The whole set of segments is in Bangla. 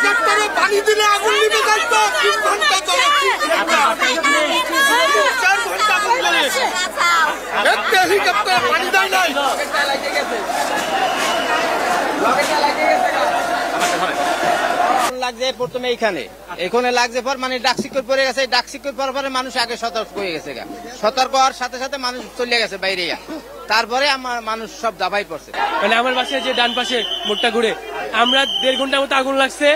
হেলিকপ্টারে পানি দিলে আগুন নিভে যাইতো 3 ঘন্টা ধরে 4 ঘন্টা ধরে একটা হেলিকপ্টারে পানি দেয় নাই লাগছে প্রথমে এখানে লাগছে পর মানে ডাকসিকর পড়ে গেছে ডাকসিকর পর পরে মানুষ আগে সতর্ক হয়ে গেছে সতর্ক হওয়ার সাথে সাথে মানুষ চলে গেছে বাইরে তারপরে আমার মানুষ সব দাবাই পড়ছে মানে আমার বাসায় যে ডান পাশে মোটটা ঘুরে আমরা 1.5 ঘন্টার মতো আগুন লাগছে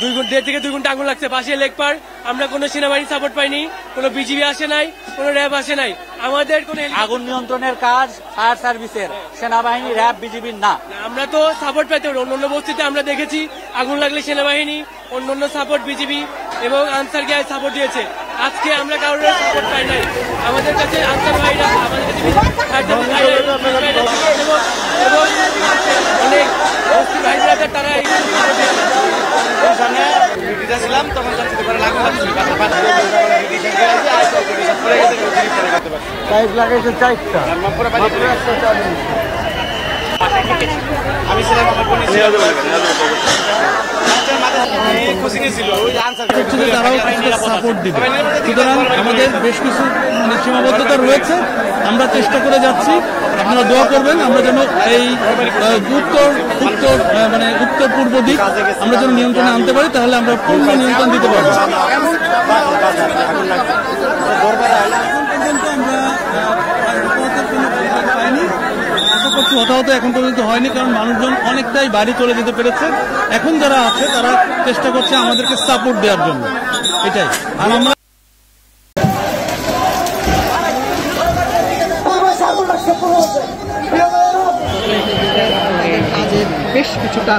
1.5 থেকে 2 ঘন্টা আগুন লাগছে পাশে লেকপার আমরা কোনো সেনাবাহিনী সাপোর্ট পাইনি কোনো বিজিবি আসে নাই কোনো র্যাব আসে নাই আমাদের কোনো আগুন নিয়ন্ত্রণের কাজ ফায়ার সার্ভিসের সেনাবাহিনী র্যাব বিজিবির না আমরা তো সাপোর্ট পাইতে অন্য বস্তিতে আমরা দেখেছি আগুন লাগলে সেনাবাহিনী অন্য সাপোর্ট বিজিবি এবং আনসার গিয়ে সাপোর্ট দিয়েছে আজকে আমরা কারোর সাপোর্ট পাই নাই আমাদের কাছে আনসার ভাইরা আমাদের কাছে এবং অনেক বস্তি ভাইরা তারা ছিলাম তখন আমি ছিলাম সাপোর্ট দিবে সুতরাং আমাদের বেশ কিছু সীমাবদ্ধতা রয়েছে আমরা চেষ্টা করে যাচ্ছি আপনারা দোয়া করবেন আমরা যেন এই উত্তর পূর্ব দিক আমরা যেন নিয়ন্ত্রণে আনতে পারি তাহলে আমরা পূর্ণ নিয়ন্ত্রণ দিতে পারবো হতাহত এখন পর্যন্ত হয়নি কারণ মানুষজন অনেকটাই বাড়ি চলে যেতে পেরেছে এখন যারা আছে তারা চেষ্টা করছে আমাদেরকে সাপোর্ট দেওয়ার জন্য এটাই আর আমরা বেশ কিছুটা